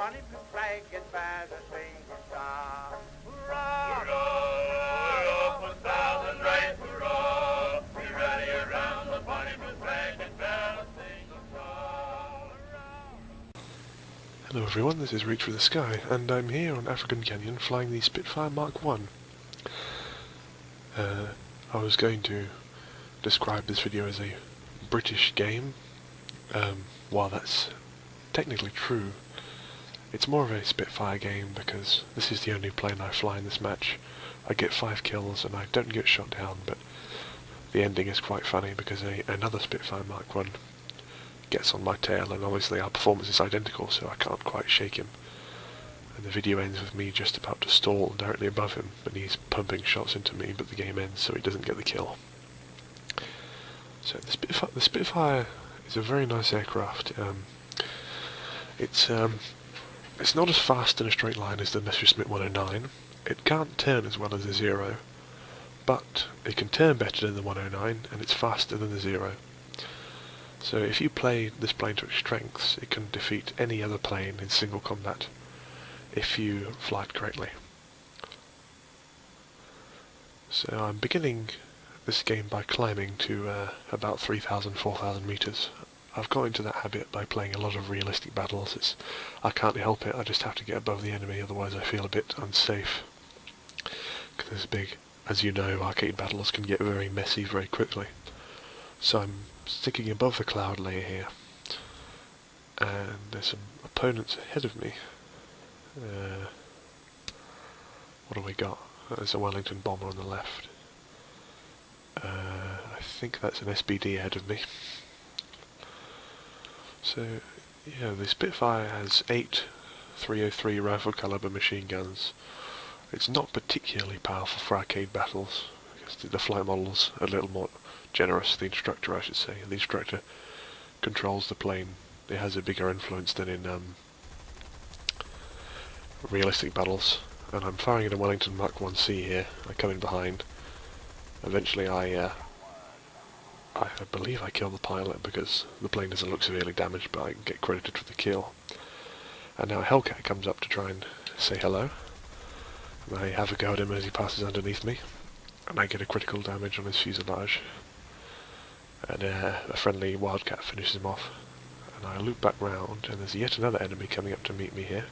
bonny blue flag and bears a single star. Hurrah! Hurrah, up 1,000 right, hurrah! We rally around the bonny blue flag and bear a single star. Hello everyone, this is Reach for the Sky, and I'm here on African Canyon flying the Spitfire Mark 1. I was going to describe this video as a British game. While that's technically true, it's more of a Spitfire game because this is the only plane I fly in this match. I get 5 kills and I don't get shot down, but the ending is quite funny because another Spitfire Mark 1 gets on my tail, and obviously our performance is identical, so I can't quite shake him. And the video ends with me just about to stall directly above him, and he's pumping shots into me, but the game ends so he doesn't get the kill. So the Spitfire is a very nice aircraft. It's not as fast in a straight line as the Messerschmitt 109. It can't turn as well as the Zero, but it can turn better than the 109, and it's faster than the Zero. So if you play this plane to its strengths, it can defeat any other plane in single combat if you fly it correctly. So I'm beginning this game by climbing to about 3,000, 4,000 meters. I've got into that habit by playing a lot of realistic battles. I can't help it, I just have to get above the enemy, otherwise I feel a bit unsafe. Because as you know, arcade battles can get very messy very quickly. So I'm sticking above the cloud layer here, and there's some opponents ahead of me. What have we got? There's a Wellington bomber on the left. I think that's an SBD ahead of me. So, yeah, the Spitfire has 8 .303 rifle caliber machine guns. It's not particularly powerful for arcade battles, because the flight model's a little more generous, the instructor I should say. The instructor controls the plane. It has a bigger influence than in realistic battles. And I'm firing at a Wellington Mark 1C here. I come in behind. Eventually I believe I kill the pilot because the plane doesn't look severely damaged, but I get credited for the kill. And now a Hellcat comes up to try and say hello. And I have a go at him as he passes underneath me. And I get a critical damage on his fuselage. And a friendly Wildcat finishes him off. And I loop back round, and there's yet another enemy coming up to meet me here.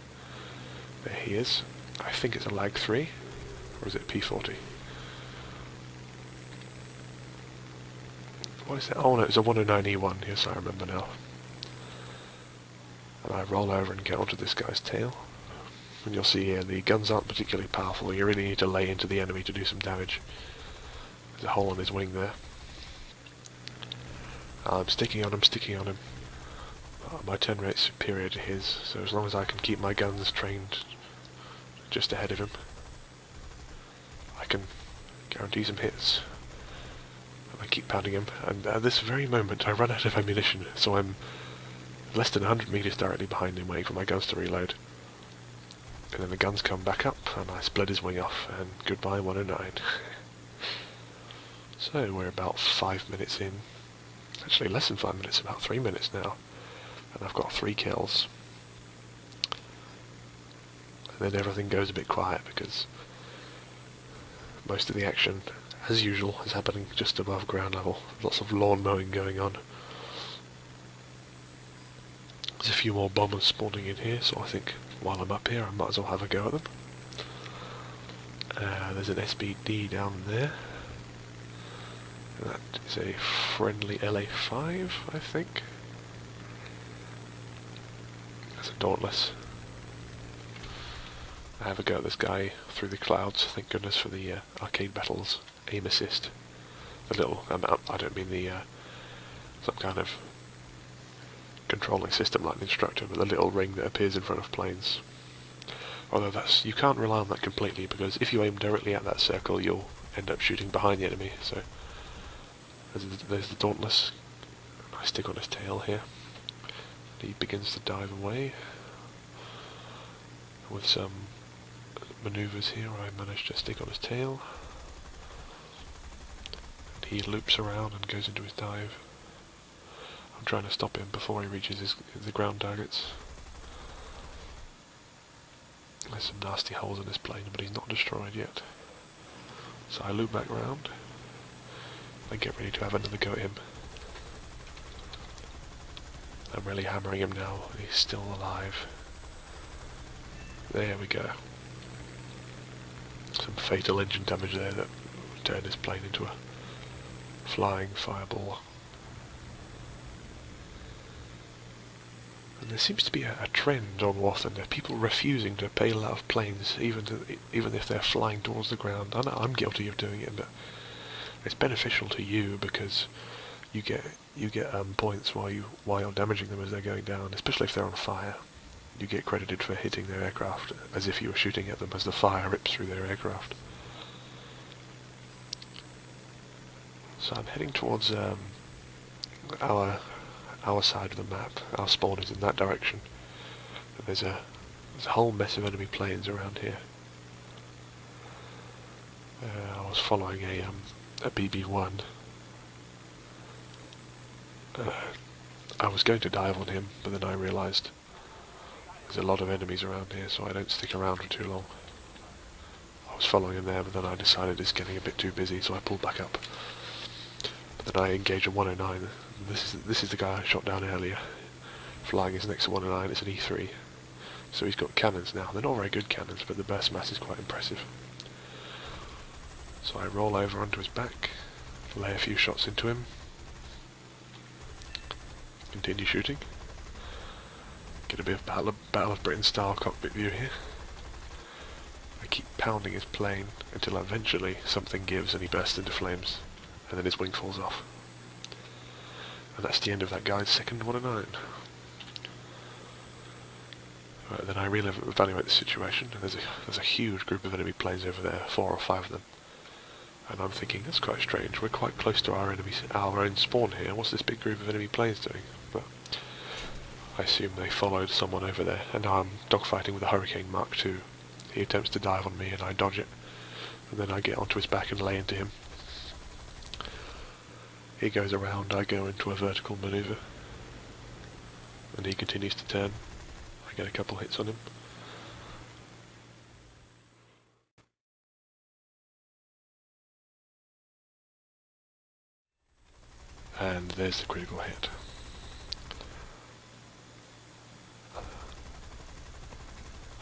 There he is. I think it's a Lag 3, or is it P40? What is that? Oh no, it's a 109E1, yes I remember now. And I roll over and get onto this guy's tail. And you'll see here, the guns aren't particularly powerful, you really need to lay into the enemy to do some damage. There's a hole on his wing there. I'm sticking on him. My turn rate's superior to his, so as long as I can keep my guns trained just ahead of him, I can guarantee some hits. And I keep pounding him, and at this very moment I run out of ammunition, so I'm less than 100 meters directly behind him waiting for my guns to reload. And then the guns come back up, and I split his wing off, and goodbye 109. So we're about 5 minutes in. Actually less than 5 minutes, about 3 minutes now. And I've got 3 kills. And then everything goes a bit quiet because most of the action, as usual, is happening just above ground level. Lots of lawn mowing going on. There's a few more bombers spawning in here, so I think while I'm up here I might as well have a go at them. There's an SBD down there. That is a friendly LA5, I think. That's a Dauntless. I have a go at this guy through the clouds, thank goodness for the arcade battles aim assist. The little, I don't mean the some kind of controlling system like the instructor, but the little ring that appears in front of planes. Although you can't rely on that completely, because if you aim directly at that circle you'll end up shooting behind the enemy, so there's the Dauntless. I stick on his tail here. He begins to dive away. With some maneuvers here I manage to stick on his tail. And he loops around and goes into his dive. I'm trying to stop him before he reaches the ground targets. There's some nasty holes in this plane, but he's not destroyed yet. So I loop back round and get ready to have another go at him. I'm really hammering him now, he's still alive. There we go. Some fatal engine damage there that turned this plane into a flying fireball. And there seems to be a trend on War Thunder, people refusing to bail out of planes even if they're flying towards the ground. I know I'm guilty of doing it, but it's beneficial to you because you get points while you're damaging them as they're going down, especially if they're on fire. You get credited for hitting their aircraft as if you were shooting at them as the fire rips through their aircraft. So I'm heading towards our side of the map. Our spawn is in that direction. And there's a whole mess of enemy planes around here. I was following a BB-1. I was going to dive on him, but then I realised there's a lot of enemies around here, so I don't stick around for too long. I was following him there, but then I decided it's getting a bit too busy, so I pulled back up. But then I engaged a 109. This is the guy I shot down earlier. Flying his next to 109, it's an E3. So he's got cannons now. They're not very good cannons, but the burst mass is quite impressive. So I roll over onto his back, lay a few shots into him, continue shooting. Get a bit of Battle of Britain style cockpit view here. I keep pounding his plane until eventually something gives and he bursts into flames, and then his wing falls off. And that's the end of that guy's second 109. Right, then I evaluate the situation, and there's a huge group of enemy planes over there, 4 or 5 of them. And I'm thinking, that's quite strange, we're quite close to our own spawn here, what's this big group of enemy planes doing? But I assume they followed someone over there, and now I'm dogfighting with a Hurricane Mark II. He attempts to dive on me and I dodge it, and then I get onto his back and lay into him. He goes around, I go into a vertical manoeuvre, and he continues to turn. I get a couple hits on him. And there's the critical hit.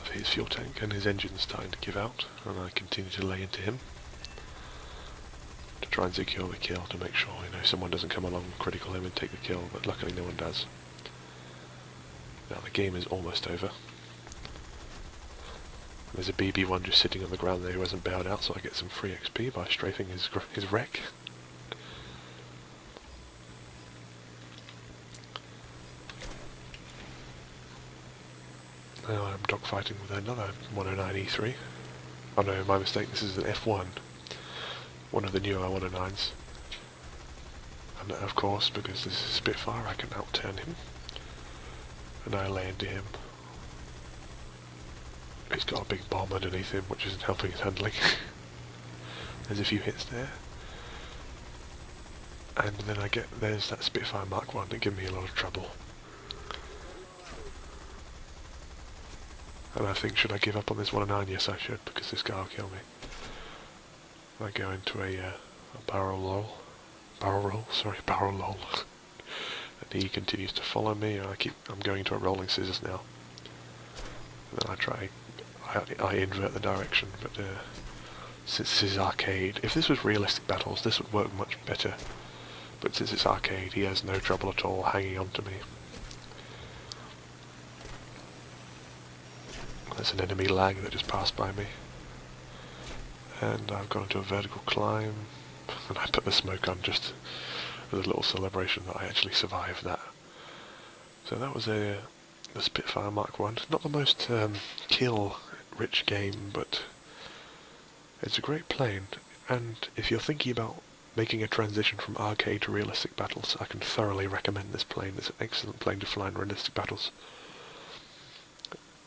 Of his fuel tank, and his engine's starting to give out, and I continue to lay into him to try and secure the kill, to make sure someone doesn't come along and critical him and take the kill, but luckily no one does. Now the game is almost over. There's a BB-1 just sitting on the ground there who hasn't bailed out, so I get some free XP by strafing his wreck. Now I'm dogfighting with another 109E3. Oh no, my mistake, this is an F1. One of the newer 109s. And of course, because this is a Spitfire, I can outturn him. And I lay into him. He's got a big bomb underneath him, which isn't helping his handling. There's a few hits there. And then there's that Spitfire Mark 1 that gave me a lot of trouble. And I think, should I give up on this 109? Yes, I should, because this guy will kill me. I go into a barrel roll. And he continues to follow me, and I'm going into a rolling scissors now. And then I invert the direction, but since this is arcade, if this was realistic battles, this would work much better. But since it's arcade, he has no trouble at all hanging on to me. There's an enemy lag that just passed by me. And I've gone into a vertical climb, and I put the smoke on just as a little celebration that I actually survived that. So that was the Spitfire Mark 1. Not the most kill-rich game, but it's a great plane. And if you're thinking about making a transition from arcade to realistic battles, I can thoroughly recommend this plane. It's an excellent plane to fly in realistic battles.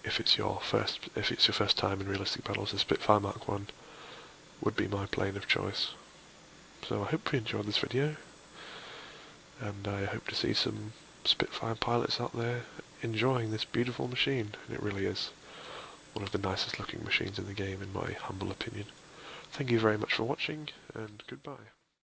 If it's your first time in realistic battles, the Spitfire Mark 1 would be my plane of choice. So I hope you enjoyed this video, and I hope to see some Spitfire pilots out there enjoying this beautiful machine, and it really is. one of the nicest looking machines in the game in my humble opinion. Thank you very much for watching, and goodbye.